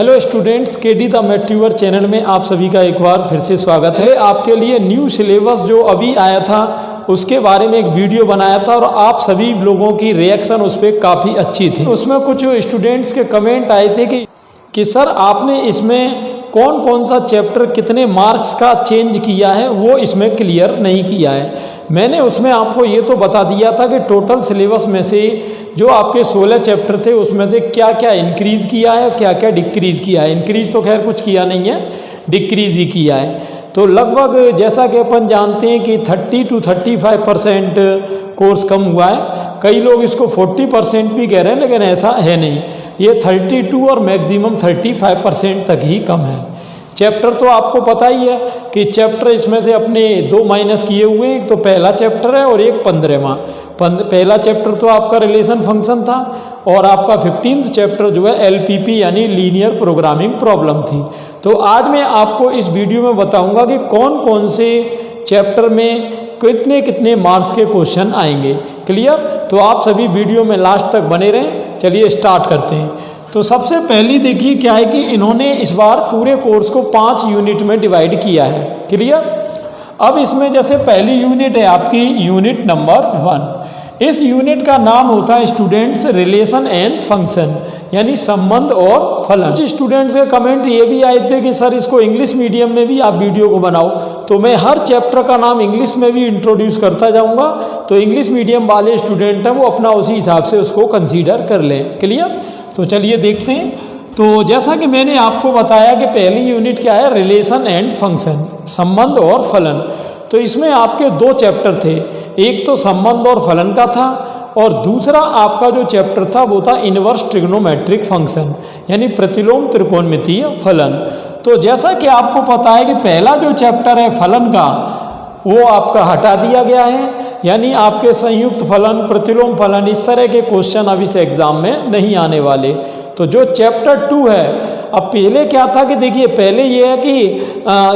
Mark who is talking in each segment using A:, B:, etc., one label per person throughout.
A: Hello students, KD the मैट्रीवर channel में आप सभी का एक बार फिर से स्वागत है। आपके लिए न्यू सिलेबस जो अभी आया था उसके बारे में एक वीडियो बनाया था और आप सभी लोगों की रिएक्शन उस पर काफ़ी अच्छी थी। उसमें कुछ स्टूडेंट्स के कमेंट आए थे कि सर आपने इसमें कौन कौन सा चैप्टर कितने मार्क्स का चेंज किया है वो इसमें क्लियर नहीं किया है। मैंने उसमें आपको ये तो बता दिया था कि टोटल सिलेबस में से जो आपके 16 चैप्टर थे उसमें से क्या क्या इंक्रीज़ किया है, क्या क्या डिक्रीज़ किया है। इंक्रीज़ तो खैर कुछ किया नहीं है, डिक्रीज़ ही किया है। तो लगभग जैसा कि अपन जानते हैं कि 30 to 35% कोर्स कम हुआ है। कई लोग इसको 40% भी कह रहे हैं, लेकिन ऐसा है नहीं। ये 32 और मैक्सिमम 35% तक ही कम है। चैप्टर तो आपको पता ही है कि चैप्टर इसमें से अपने 2 माइनस किए हुए हैं। एक तो पहला चैप्टर है और एक 15वां। पहला चैप्टर तो आपका रिलेशन फंक्शन था और आपका 15th चैप्टर जो है LPP यानी लीनियर प्रोग्रामिंग प्रॉब्लम थी। तो आज मैं आपको इस वीडियो में बताऊंगा कि कौन कौन से चैप्टर में कितने कितने मार्क्स के क्वेश्चन आएंगे। क्लियर? तो आप सभी वीडियो में लास्ट तक बने रहें। चलिए स्टार्ट करते हैं। तो सबसे पहली देखिए क्या है कि इन्होंने इस बार पूरे कोर्स को 5 यूनिट में डिवाइड किया है। क्लियर? अब इसमें जैसे पहली यूनिट है आपकी यूनिट नंबर 1। इस यूनिट का नाम होता है स्टूडेंट्स रिलेशन एंड फंक्शन, यानी संबंध और फलन। कुछ स्टूडेंट्स के कमेंट ये भी आए थे कि सर इसको इंग्लिश मीडियम में भी आप वीडियो को बनाओ। तो मैं हर चैप्टर का नाम इंग्लिश में भी इंट्रोड्यूस करता जाऊंगा, तो इंग्लिश मीडियम वाले स्टूडेंट हैं वो अपना उसी हिसाब से उसको कंसीडर कर लें। क्लियर? तो चलिए देखते हैं। तो जैसा कि मैंने आपको बताया कि पहली यूनिट क्या है, रिलेशन एंड फंक्शन, संबंध और फलन। तो इसमें आपके 2 चैप्टर थे। एक तो संबंध और फलन का था और दूसरा आपका जो चैप्टर था वो था इनवर्स ट्रिग्नोमेट्रिक फंक्शन, यानी प्रतिलोम त्रिकोणमितीय फलन। तो जैसा कि आपको पता है कि पहला जो चैप्टर है फलन का वो आपका हटा दिया गया है, यानी आपके संयुक्त फलन, प्रतिलोम फलन, इस तरह के क्वेश्चन अब इस एग्जाम में नहीं आने वाले। तो जो चैप्टर 2 है, अब पहले क्या था कि देखिए पहले ये है कि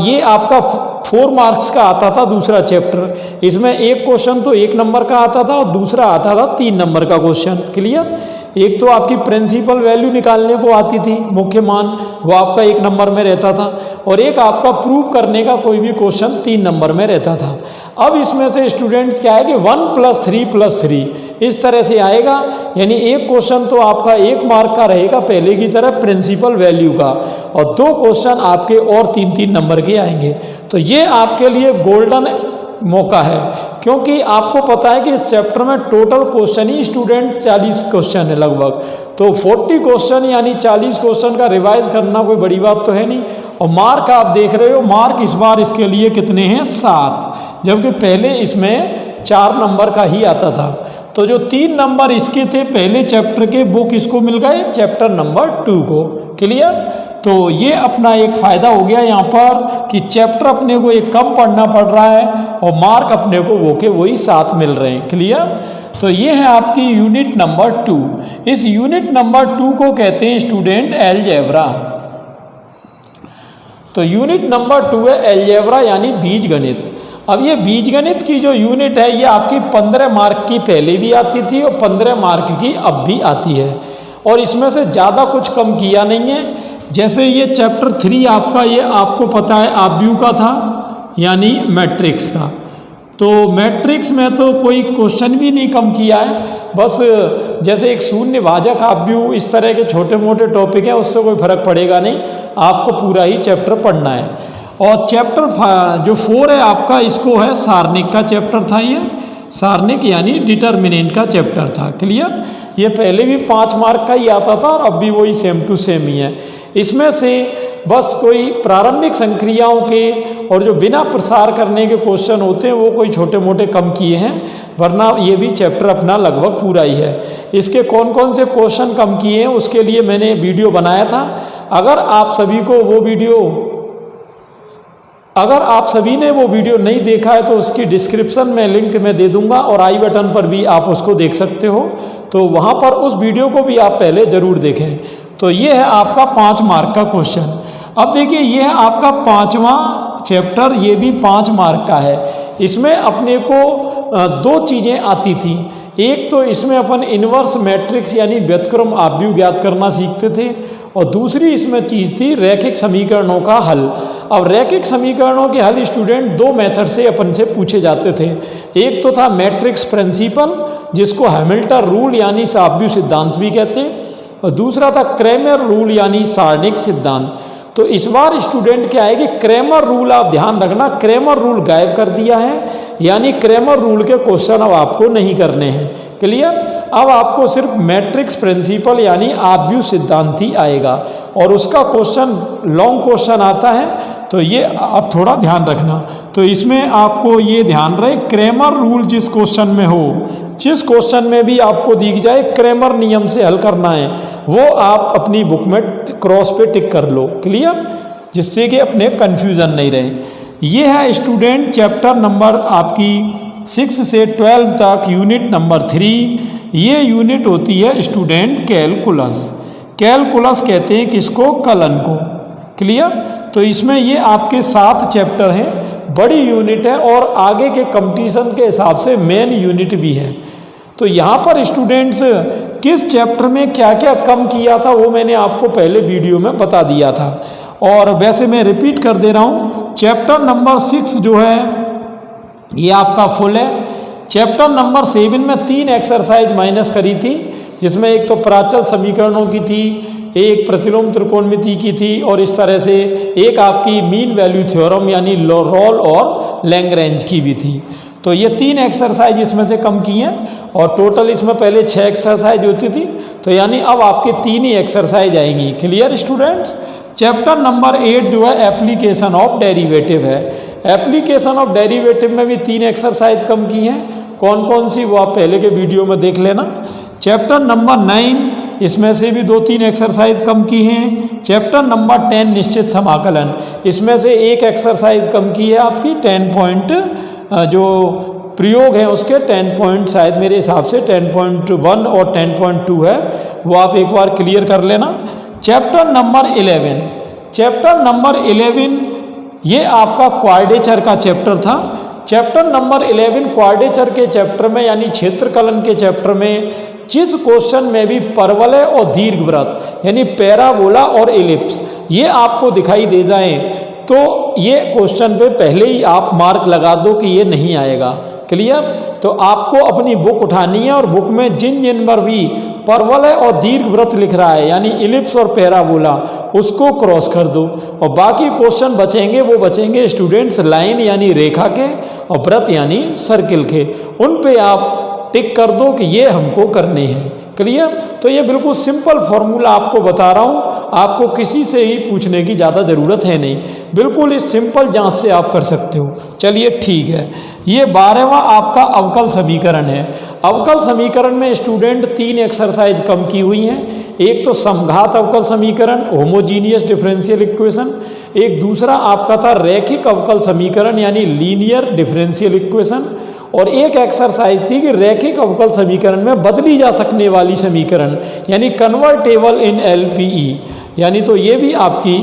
A: ये आपका 4 मार्क्स का आता था दूसरा चैप्टर। इसमें एक क्वेश्चन तो 1 नंबर का आता था और दूसरा आता था 3 नंबर का क्वेश्चन। क्लियर? एक तो आपकी प्रिंसिपल वैल्यू निकालने को आती थी, मुख्य मान, वो आपका 1 नंबर में रहता था, और एक आपका प्रूव करने का कोई भी क्वेश्चन 3 नंबर में रहता था। अब इसमें से स्टूडेंट्स क्या है कि 1 + 3 + 3 इस तरह से आएगा, यानी एक क्वेश्चन तो आपका 1 मार्क का रहेगा पहले की तरह प्रिंसिपल वैल्यू का, और 2 क्वेश्चन आपके और 3-3 नंबर के आएंगे। तो ये आपके लिए गोल्डन मौका है, क्योंकि आपको पता है कि इस चैप्टर में टोटल क्वेश्चन ही स्टूडेंट 40 क्वेश्चन है लगभग। तो 40 क्वेश्चन यानी 40 क्वेश्चन का रिवाइज करना कोई बड़ी बात तो है नहीं। और मार्क आप देख रहे हो, मार्क इस बार इसके लिए कितने हैं? 7, जबकि पहले इसमें 4 नंबर का ही आता था। तो जो 3 नंबर इसके थे पहले चैप्टर के, वो किसको मिल गए? चैप्टर नंबर 2 को। क्लियर? तो ये अपना एक फ़ायदा हो गया यहाँ पर कि चैप्टर अपने को एक कम पढ़ना पड़ रहा है और मार्क अपने को वो के वही 7 मिल रहे हैं। क्लियर? तो ये है आपकी यूनिट नंबर 2। इस यूनिट नंबर 2 को कहते हैं स्टूडेंट अलजेब्रा। तो यूनिट नंबर 2 है अलजेब्रा यानी बीजगणित। अब ये बीजगणित की जो यूनिट है ये आपकी 15 मार्क की पहले भी आती थी और 15 मार्क की अब भी आती है, और इसमें से ज़्यादा कुछ कम किया नहीं है। जैसे ये चैप्टर 3 आपका, ये आपको पता है आव्यूह का था, यानी मैट्रिक्स का। तो मैट्रिक्स में तो कोई क्वेश्चन भी नहीं कम किया है, बस जैसे एक शून्य भाजक आव्यूह, इस तरह के छोटे मोटे टॉपिक हैं, उससे कोई फर्क पड़ेगा नहीं, आपको पूरा ही चैप्टर पढ़ना है। और चैप्टर जो 4 है आपका, इसको है सारणिक का चैप्टर था। ये सारणिक यानी डिटर्मिनेंट का चैप्टर था। क्लियर? ये पहले भी 5 मार्क का ही आता था और अब भी वही सेम टू सेम ही है। इसमें से बस कोई प्रारंभिक संक्रियाओं के और जो बिना प्रसार करने के क्वेश्चन होते हैं वो कोई छोटे मोटे कम किए हैं, वरना ये भी चैप्टर अपना लगभग पूरा ही है। इसके कौन कौन से क्वेश्चन कम किए हैं उसके लिए मैंने वीडियो बनाया था। अगर आप सभी ने वो वीडियो नहीं देखा है तो उसकी डिस्क्रिप्शन में लिंक मैं दे दूंगा और आई बटन पर भी आप उसको देख सकते हो, तो वहाँ पर उस वीडियो को भी आप पहले ज़रूर देखें। तो ये है आपका 5 मार्क का क्वेश्चन। अब देखिए ये है आपका 5वां चैप्टर, ये भी 5 मार्क का है। इसमें अपने को 2 चीज़ें आती थी। एक तो इसमें अपन इन्वर्स मैट्रिक्स यानी व्युत्क्रम आव्यूह ज्ञात करना सीखते थे, और दूसरी इसमें चीज़ थी रैखिक समीकरणों का हल। अब रैखिक समीकरणों के हल स्टूडेंट दो मेथड से अपन से पूछे जाते थे। एक तो था मैट्रिक्स प्रिंसिपल, जिसको हैमिल्टन रूल यानी आव्यूह सिद्धांत भी कहते हैं, और दूसरा था क्रैमर रूल यानी सारणिक सिद्धांत। तो इस बार स्टूडेंट क्या है कि क्रैमर रूल, आप ध्यान रखना, क्रैमर रूल गायब कर दिया है, यानी क्रैमर रूल के क्वेश्चन अब आपको नहीं करने हैं। क्लियर? अब आपको सिर्फ मैट्रिक्स प्रिंसिपल यानी आव्यूह सिद्धांत ही आएगा, और उसका क्वेश्चन लॉन्ग क्वेश्चन आता है, तो ये आप थोड़ा ध्यान रखना। तो इसमें आपको ये ध्यान रहे, क्रैमर रूल जिस क्वेश्चन में हो, जिस क्वेश्चन में भी आपको दिख जाए क्रैमर नियम से हल करना है, वो आप अपनी बुक में क्रॉस पे टिक कर लो। क्लियर? जिससे कि अपने कन्फ्यूज़न नहीं रहे। ये है स्टूडेंट चैप्टर नंबर आपकी 6 से 12 तक यूनिट नंबर 3। ये यूनिट होती है स्टूडेंट कैलकुलस। कैलकुलस कहते हैं किसको? कलन को। क्लियर? तो इसमें ये आपके 7 चैप्टर हैं, बड़ी यूनिट है, और आगे के कंपटीशन के हिसाब से मेन यूनिट भी है। तो यहाँ पर स्टूडेंट्स किस चैप्टर में क्या क्या कम किया था वो मैंने आपको पहले वीडियो में बता दिया था, और वैसे मैं रिपीट कर दे रहा हूँ। चैप्टर नंबर 6 जो है ये आपका फुल है। चैप्टर नंबर 7 में 3 एक्सरसाइज माइनस करी थी, जिसमें एक तो प्राचल समीकरणों की थी, एक प्रतिलोम त्रिकोणमिति की थी, और इस तरह से एक आपकी मीन वैल्यू थ्योरम यानी रोल और लैग्रेंज की भी थी। तो ये 3 एक्सरसाइज इसमें से कम की हैं, और टोटल इसमें पहले 6 एक्सरसाइज होती थी, तो यानी अब आपके 3 ही एक्सरसाइज आएंगी। Clear students? चैप्टर नंबर 8 जो है एप्लीकेशन ऑफ डेरिवेटिव है। एप्लीकेशन ऑफ डेरिवेटिव में भी 3 एक्सरसाइज कम की हैं। कौन कौन सी वो आप पहले के वीडियो में देख लेना। चैप्टर नंबर 9 इसमें से भी 2-3 एक्सरसाइज कम की हैं। चैप्टर नंबर 10 निश्चित समाकलन, इसमें से एक एक्सरसाइज कम की है आपकी 10 पॉइंट जो प्रयोग है उसके 10 पॉइंट, शायद मेरे हिसाब से 10.1 और 10.2 है, वो आप एक बार क्लियर कर लेना। चैप्टर नंबर 11, चैप्टर नंबर 11 ये आपका क्वाड्रेचर का चैप्टर था। चैप्टर नंबर 11 क्वाड्रेचर के चैप्टर में यानी क्षेत्रकलन के चैप्टर में जिस क्वेश्चन में भी परवलय और दीर्घवृत्त यानी पैराबोला और एलिप्स ये आपको दिखाई दे जाएं, तो ये क्वेश्चन पे पहले ही आप मार्क लगा दो कि ये नहीं आएगा। क्लियर? तो आपको अपनी बुक उठानी है, और बुक में जिन जिन पर भी परवलय और दीर्घवृत्त लिख रहा है यानी इलिप्स और पैराबोला, उसको क्रॉस कर दो, और बाकी क्वेश्चन बचेंगे वो बचेंगे स्टूडेंट्स लाइन यानी रेखा के, और वृत्त यानी सर्किल के। उन पे आप टिक कर दो कि ये हमको करने हैं। क्लियर? तो ये बिल्कुल सिंपल फॉर्मूला आपको बता रहा हूँ, आपको किसी से ही पूछने की ज़्यादा ज़रूरत है नहीं, बिल्कुल इस सिंपल जांच से आप कर सकते हो। चलिए ठीक है, ये 12वां आपका अवकल समीकरण है। अवकल समीकरण में स्टूडेंट 3 एक्सरसाइज कम की हुई हैं। एक तो समघात अवकल समीकरण होमोजीनियस डिफरेंशियल इक्वेशन, एक दूसरा आपका था रैखिक अवकल समीकरण यानी लीनियर डिफरेंशियल इक्वेशन, और एक एक्सरसाइज थी कि रैखिक अवकल समीकरण में बदली जा सकने वाली समीकरण यानी कन्वर्टेबल इन एलपीई, यानी तो ये भी आपकी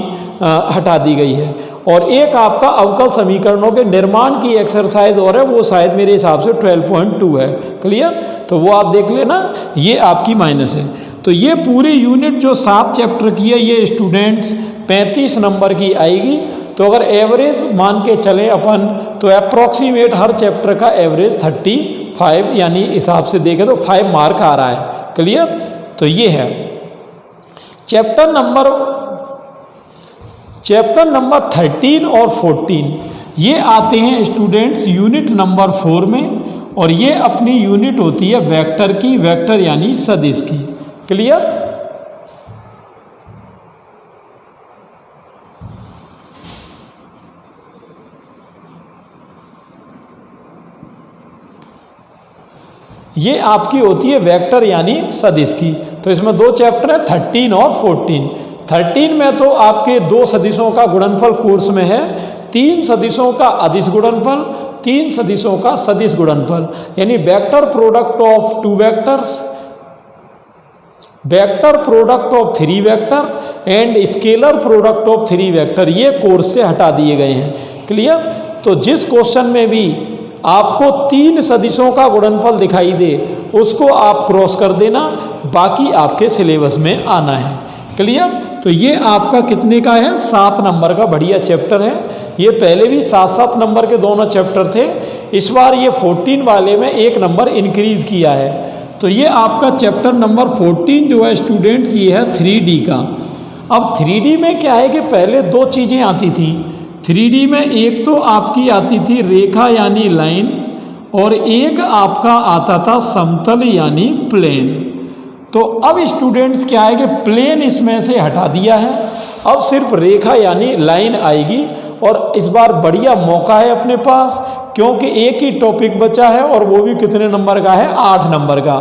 A: हटा दी गई है। और एक आपका अवकल समीकरणों के निर्माण की एक्सरसाइज और है, वो शायद मेरे हिसाब से 12.2 है। क्लियर? तो वो आप देख लेना, ये आपकी माइनस है। तो ये पूरी यूनिट जो 7 चैप्टर की है ये स्टूडेंट्स 35 नंबर की आएगी। तो अगर एवरेज मान के चलें अपन, तो अप्रॉक्सीमेट हर चैप्टर का एवरेज 35 यानी हिसाब से देखें तो 5 मार्क आ रहा है। क्लियर? तो ये है चैप्टर नंबर 13 और 14, ये आते हैं स्टूडेंट्स यूनिट नंबर 4 में, और ये अपनी यूनिट होती है वेक्टर की, वेक्टर यानी सदिश की। क्लियर? ये आपकी होती है वेक्टर यानी सदिश की। तो इसमें 2 चैप्टर है 13 और 14। 13 में तो आपके 2 सदिशों का गुणनफल कोर्स में है, 3 सदिशों का अदिश गुणनफल, 3 सदिशों का सदिश गुणनफल, यानी vector product of 2 vectors, vector product of 3 vector and scalar product of 3 vector, ये कोर्स से हटा दिए गए हैं। क्लियर? तो जिस क्वेश्चन में भी आपको 3 सदिशों का गुणनफल दिखाई दे उसको आप क्रॉस कर देना, बाकी आपके सिलेबस में आना है। क्लियर? तो ये आपका कितने का है? 7 नंबर का बढ़िया चैप्टर है। ये पहले भी 7-7 नंबर के दोनों चैप्टर थे, इस बार ये 14 वाले में 1 नंबर इंक्रीज किया है। तो ये आपका चैप्टर नंबर 14 जो है स्टूडेंट्स, ये है 3D का। अब 3D में क्या है कि पहले 2 चीज़ें आती थी 3D में, एक तो आपकी आती थी रेखा यानी लाइन, और एक आपका आता था समतल यानी प्लेन। तो अब स्टूडेंट्स क्या है कि प्लेन इसमें से हटा दिया है, अब सिर्फ रेखा यानी लाइन आएगी। और इस बार बढ़िया मौका है अपने पास, क्योंकि एक ही टॉपिक बचा है और वो भी कितने नंबर का है? 8 नंबर का।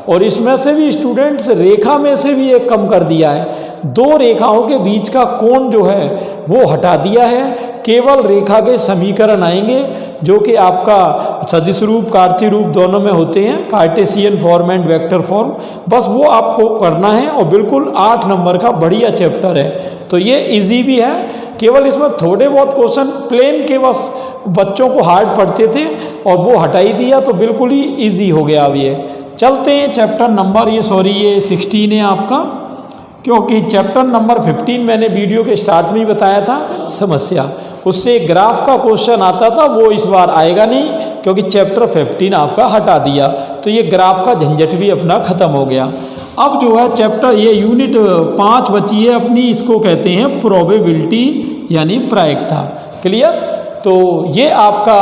A: और इसमें से भी स्टूडेंट्स रेखा में से भी एक कम कर दिया है, 2 रेखाओं के बीच का कोण जो है वो हटा दिया है, केवल रेखा के समीकरण आएंगे जो कि आपका सदिश रूप कार्तीय रूप दोनों में होते हैं, Cartesian form and vector form, बस वो आपको करना है। और बिल्कुल 8 नंबर का बढ़िया चैप्टर है। तो ये इजी भी है, केवल इसमें थोड़े बहुत क्वेश्चन प्लेन के बस बच्चों को हार्ड पढ़ते थे और वो हटाई दिया, तो बिल्कुल ही इजी हो गया। अब ये चलते हैं चैप्टर नंबर ये 16 है आपका, क्योंकि चैप्टर नंबर 15 मैंने वीडियो के स्टार्ट में ही बताया था समस्या, उससे ग्राफ का क्वेश्चन आता था, वो इस बार आएगा नहीं क्योंकि चैप्टर 15 आपका हटा दिया। तो ये ग्राफ का झंझट भी अपना ख़त्म हो गया। अब जो है चैप्टर ये यूनिट 5 बची है अपनी, इसको कहते हैं प्रोबेबिलिटी यानी प्रायिकता। क्लियर? तो ये आपका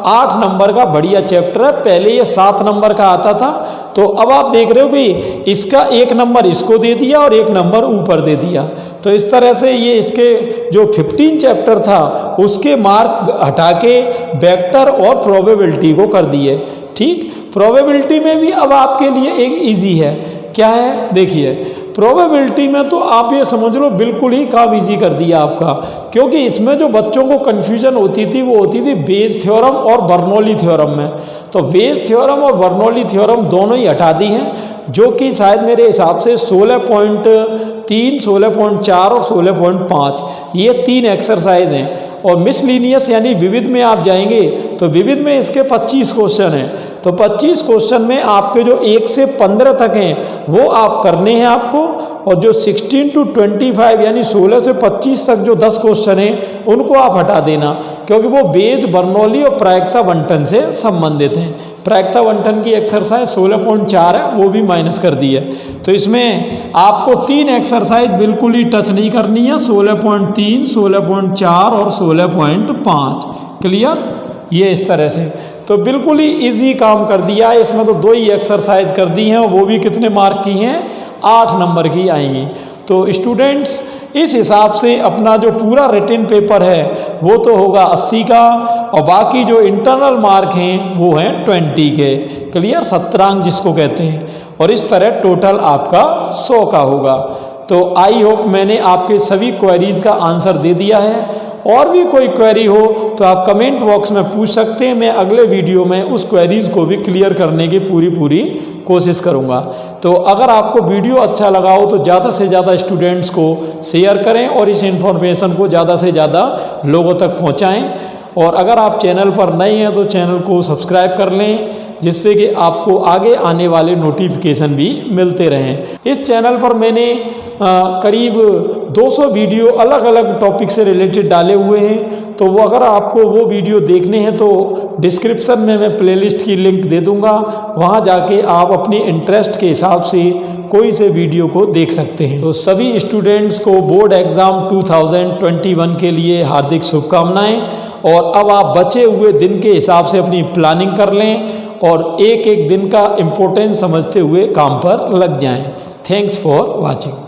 A: 8 नंबर का बढ़िया चैप्टर है, पहले ये 7 नंबर का आता था। तो अब आप देख रहे हो कि इसका 1 नंबर इसको दे दिया और 1 नंबर ऊपर दे दिया। तो इस तरह से ये इसके जो 15 चैप्टर था उसके मार्क हटा के वेक्टर और प्रोबेबिलिटी को कर दिए। ठीक, प्रोबेबिलिटी में भी अब आपके लिए एक इजी है। क्या है? देखिए, प्रोबेबिलिटी में तो आप ये समझ लो बिल्कुल ही काम इजी कर दिया आपका, क्योंकि इसमें जो बच्चों को कन्फ्यूजन होती थी वो होती थी बेज थ्योरम और बर्नौली थ्योरम में। तो बेज थ्योरम और बर्नौली थ्योरम दोनों ही हटा दी हैं, जो कि शायद मेरे हिसाब से 16.3, 16.4 और 16.5 ये 3 एक्सरसाइज हैं। और मिसलिनियस यानी विविध में आप जाएंगे तो विविध में इसके 25 क्वेश्चन हैं। तो 25 क्वेश्चन में आपके जो 1 से 15 तक हैं वो आप करने हैं आपको, और जो 16 to 25 यानी 16 से 25 तक जो 10 क्वेश्चन हैं उनको आप हटा देना, क्योंकि वो बेज, बर्नौली और प्रायिकता बंटन से संबंधित हैं। प्रायिकता बंटन की एक्सरसाइज 16.4 है, वो भी माइनस कर दी है। तो इसमें आपको 3 एक्सरसाइज बिल्कुल ही टच नहीं करनी है, 16.3, 16.4 और 16.5। क्लियर? ये इस तरह से तो बिल्कुल ही इजी काम कर दिया है। इसमें तो 2 ही एक्सरसाइज कर दी हैं, वो भी कितने मार्क की हैं? 8 नंबर की आएंगी। तो स्टूडेंट्स इस हिसाब से अपना जो पूरा रिटन पेपर है वो तो होगा 80 का, और बाकी जो इंटरनल मार्क हैं वो हैं 20 के। क्लियर? 17 अंक जिसको कहते हैं, और इस तरह टोटल आपका 100 का होगा। तो आई होप मैंने आपके सभी क्वेरीज का आंसर दे दिया है। और भी कोई क्वेरी हो तो आप कमेंट बॉक्स में पूछ सकते हैं, मैं अगले वीडियो में उस क्वेरीज को भी क्लियर करने की पूरी कोशिश करूंगा। तो अगर आपको वीडियो अच्छा लगा हो तो ज़्यादा से ज़्यादा स्टूडेंट्स को शेयर करें और इस इन्फॉर्मेशन को ज़्यादा से ज़्यादा लोगों तक पहुंचाएं। और अगर आप चैनल पर नए हैं तो चैनल को सब्सक्राइब कर लें, जिससे कि आपको आगे आने वाले नोटिफिकेशन भी मिलते रहें। इस चैनल पर मैंने करीब 200 वीडियो अलग अलग टॉपिक से रिलेटेड डाले हुए हैं, तो वो अगर आपको वो वीडियो देखने हैं तो डिस्क्रिप्शन में मैं प्लेलिस्ट की लिंक दे दूंगा, वहाँ जाके आप अपनी इंटरेस्ट के हिसाब से कोई से वीडियो को देख सकते हैं। तो सभी स्टूडेंट्स को बोर्ड एग्ज़ाम 2021 के लिए हार्दिक शुभकामनाएं। और अब आप बचे हुए दिन के हिसाब से अपनी प्लानिंग कर लें और एक एक दिन का इम्पोर्टेंस समझते हुए काम पर लग जाएं। Thanks for watching.